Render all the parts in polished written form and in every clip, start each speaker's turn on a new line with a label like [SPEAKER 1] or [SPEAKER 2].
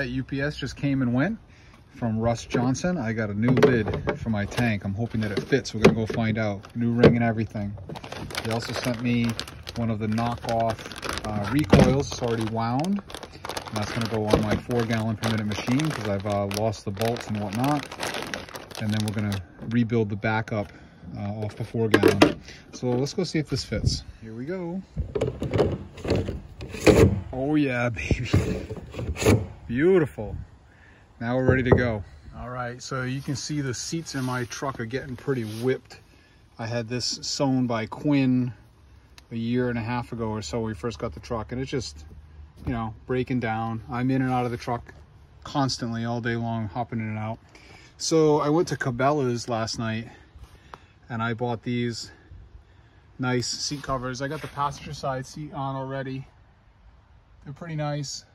[SPEAKER 1] that UPS just came and went from Russ Johnson. I got a new lid for my tank. I'm hoping that it fits. We're gonna go find out. New ring and everything. They also sent me one of the knockoff recoils. It's already wound. And that's gonna go on my 4 gallon per minute machine because I've lost the bolts and whatnot. And then we're gonna rebuild the backup off the 4 gallon. So let's go see if this fits. Here we go. Oh yeah, baby. Beautiful. Now we're ready to go. All right, so you can see the seats in my truck are getting pretty whipped. I had this sewn by Quinn a year and a half ago or so when we first got the truck, and it's just, you know, breaking down. I'm in and out of the truck constantly all day long, hopping in and out. So I went to Cabela's last night and I bought these nice seat covers. I got the passenger side seat on already. They're pretty nice.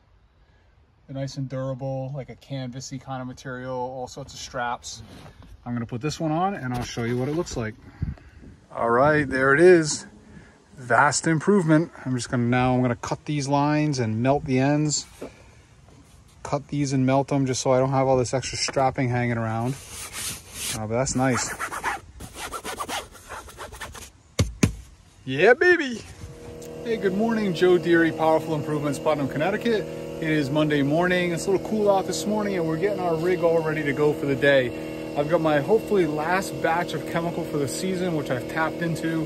[SPEAKER 1] They're nice and durable, like a canvasy kind of material, all sorts of straps. I'm gonna put this one on and I'll show you what it looks like. All right, there it is. Vast improvement. I'm gonna cut these lines and melt the ends. Cut these and melt them just so I don't have all this extra strapping hanging around. But that's nice. Yeah, baby. Hey, good morning. Joe Deary, Powerful Improvements, Putnam, Connecticut. It is Monday morning. It's a little cool out this morning and we're getting our rig all ready to go for the day. I've got my hopefully last batch of chemical for the season, which I've tapped into,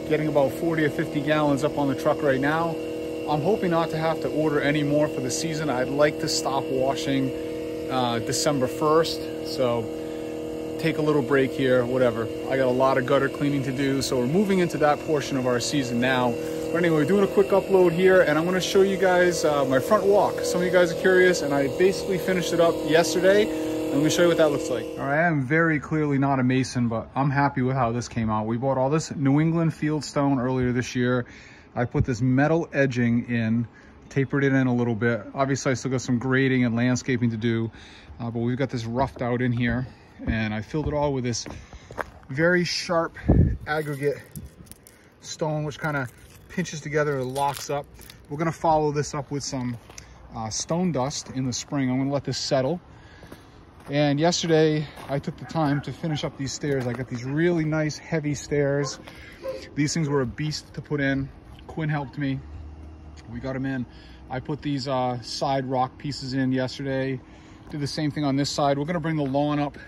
[SPEAKER 1] getting about 40 or 50 gallons up on the truck right now. I'm hoping not to have to order any more for the season. I'd like to stop washing December 1st. So take a little break here, whatever. I got a lot of gutter cleaning to do. So we're moving into that portion of our season now. But anyway, we're doing a quick upload here and I'm gonna show you guys my front walk. Some of you guys are curious and I basically finished it up yesterday. I'm gonna show you what that looks like. All right, I am very clearly not a mason, but I'm happy with how this came out. We bought all this New England fieldstone earlier this year. I put this metal edging in, tapered it in a little bit. Obviously I still got some grading and landscaping to do, but we've got this roughed out in here and I filled it all with this very sharp aggregate stone, which kind of pinches together and locks up. We're gonna follow this up with some stone dust in the spring. I'm gonna let this settle. And yesterday I took the time to finish up these stairs. I got these really nice heavy stairs. These things were a beast to put in. Quinn helped me. We got them in. I put these side rock pieces in yesterday. Did the same thing on this side. We're gonna bring the lawn up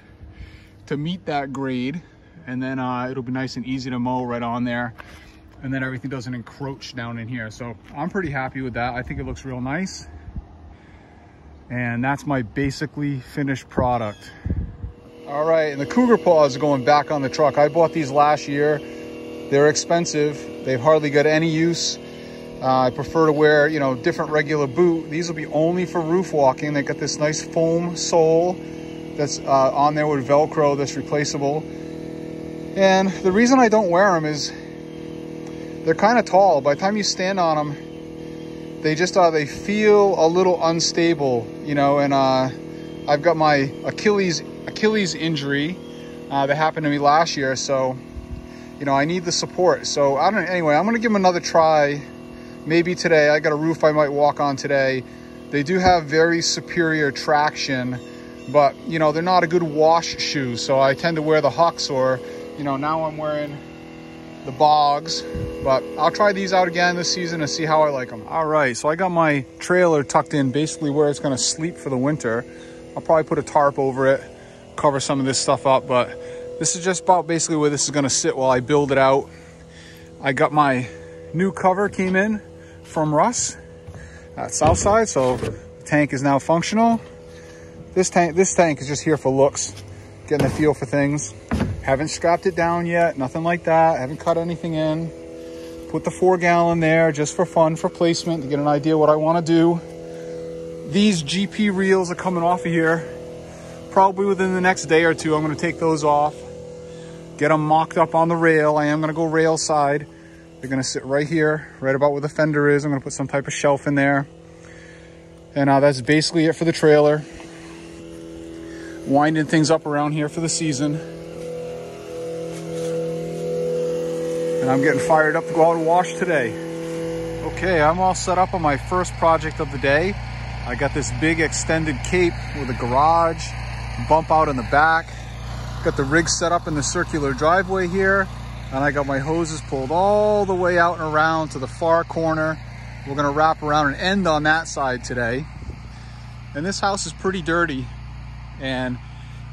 [SPEAKER 1] to meet that grade, and then it'll be nice and easy to mow right on there. And then everything doesn't encroach down in here. So I'm pretty happy with that. I think it looks real nice. And that's my basically finished product. All right, and the Cougar paws are going back on the truck. I bought these last year. They're expensive. They've hardly got any use. I prefer to wear, you know, different regular boot. These will be only for roof walking. They got this nice foam sole that's on there with Velcro that's replaceable. And the reason I don't wear them is they're kind of tall. By the time you stand on them, they just they feel a little unstable, you know. And I've got my Achilles injury that happened to me last year, so you know I need the support. So I don't. Anyway, I'm gonna give them another try. Maybe today. I got a roof I might walk on today. They do have very superior traction, but you know they're not a good wash shoe. So I tend to wear the Hucks, or you know now I'm wearing the Bogs, but I'll try these out again this season and see how I like them. All right, so I got my trailer tucked in basically where it's gonna sleep for the winter. I'll probably put a tarp over it, cover some of this stuff up, but this is just about basically where this is gonna sit while I build it out. I got my new cover came in from Russ at Southside, so the tank is now functional. This tank is just here for looks, getting a feel for things. Haven't strapped it down yet, nothing like that. Haven't cut anything in. Put the 4 gallon there just for fun, for placement, to get an idea what I want to do. These GP reels are coming off of here. Probably within the next day or two, I'm going to take those off. Get them mocked up on the rail. I am going to go rail side. They're going to sit right here, right about where the fender is. I'm going to put some type of shelf in there. And that's basically it for the trailer. Winding things up around here for the season. And I'm getting fired up to go out and wash today. Okay, I'm all set up on my first project of the day. I got this big extended cape with a garage, bump out in the back. Got the rig set up in the circular driveway here, and I got my hoses pulled all the way out and around to the far corner. We're gonna wrap around and end on that side today. And this house is pretty dirty, and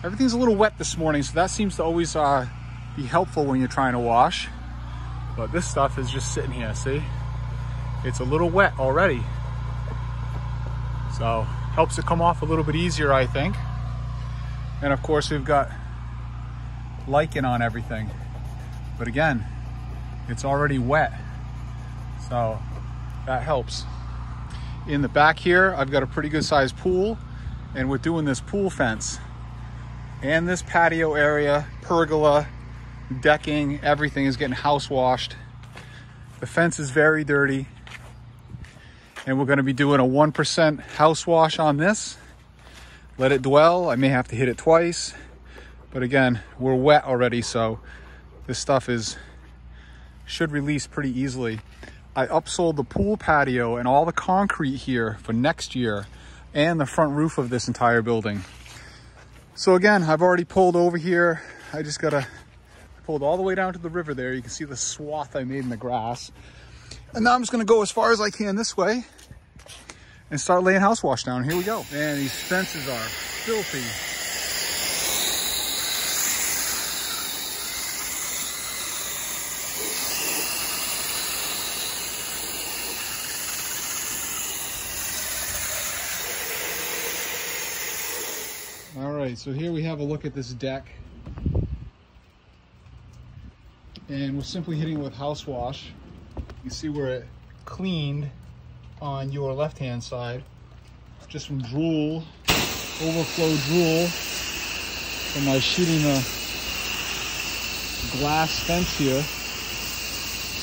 [SPEAKER 1] everything's a little wet this morning, so that seems to always be helpful when you're trying to wash. But this stuff is just sitting here, see? It's a little wet already. So helps it come off a little bit easier, I think. And of course we've got lichen on everything. But again, it's already wet. So that helps. In the back here, I've got a pretty good sized pool, and we're doing this pool fence and this patio area, pergola, decking, everything is getting house washed. The fence is very dirty, and we're going to be doing a 1% house wash on this. Let it dwell. I may have to hit it twice, but again, we're wet already, so this stuff should release pretty easily. I upsold the pool patio and all the concrete here for next year, and the front roof of this entire building. So again, I've already pulled over here. I just pulled all the way down to the river there. You can see the swath I made in the grass. And now I'm just gonna go as far as I can this way and start laying house wash down. Here we go. Man, these fences are filthy. All right, so here we have a look at this deck. And we're simply hitting it with house wash. You see where it cleaned on your left-hand side, just from drool, overflow drool from my shooting the glass fence here.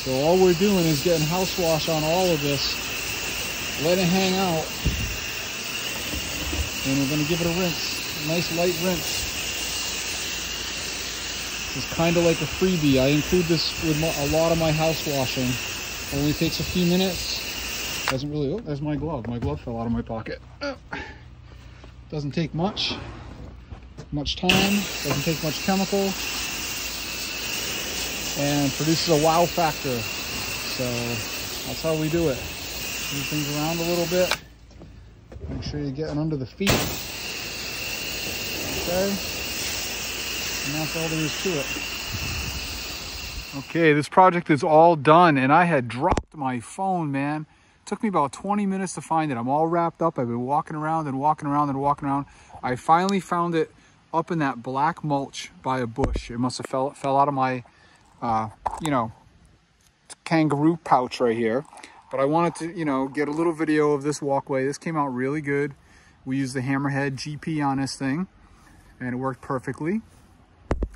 [SPEAKER 1] So all we're doing is getting house wash on all of this, let it hang out, and we're gonna give it a rinse, a nice light rinse. It's kind of like a freebie. I include this with a lot of my house washing. It only takes a few minutes. Doesn't really, oh, there's my glove. My glove fell out of my pocket. Doesn't take much time, doesn't take much chemical, and produces a wow factor. So that's how we do it. Move things around a little bit. Make sure you're getting under the feet. Okay. And that's all there is to it. Okay, this project is all done, and I had dropped my phone, man. It took me about 20 minutes to find it. I'm all wrapped up. I've been walking around and walking around and walking around. I finally found it up in that black mulch by a bush. It must have fell out of my, you know, kangaroo pouch right here. But I wanted to, you know, get a little video of this walkway. This came out really good. We used the Hammerhead GP on this thing, and it worked perfectly.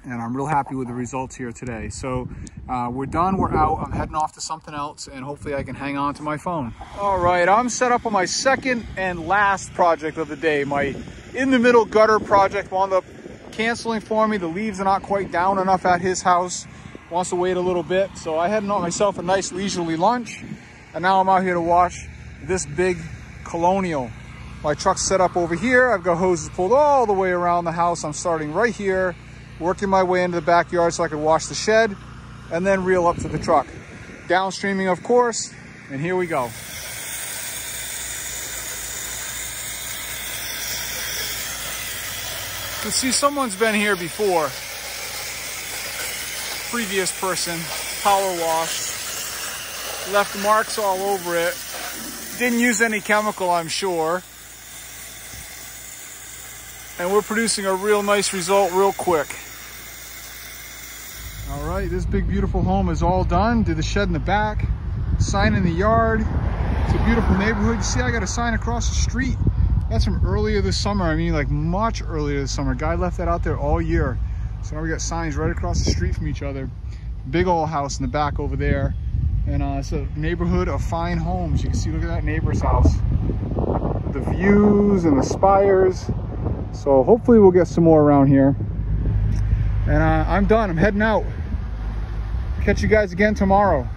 [SPEAKER 1] And I'm real happy with the results here today. So we're done, we're out. I'm heading off to something else, and hopefully I can hang on to my phone. All right, I'm set up on my second and last project of the day. My in the middle gutter project wound up canceling for me. The leaves are not quite down enough at his house. Wants to wait a little bit. So I had myself a nice leisurely lunch, and now I'm out here to wash this big Colonial. My truck's set up over here. I've got hoses pulled all the way around the house. I'm starting right here, working my way into the backyard so I can wash the shed and then reel up to the truck. Downstreaming, of course, and here we go. You can see someone's been here before. Previous person, power washed, left marks all over it. Didn't use any chemical, I'm sure. And we're producing a real nice result real quick. All right, this big beautiful home is all done. Did the shed in the back, sign in the yard. It's a beautiful neighborhood. You see I got a sign across the street. That's from earlier this summer. I mean, like much earlier this summer. Guy left that out there all year. So now we got signs right across the street from each other. Big old house in the back over there. And it's a neighborhood of fine homes. You can see, look at that neighbor's house. The views and the spires. So hopefully we'll get some more around here. And I'm done, I'm heading out. Catch you guys again tomorrow.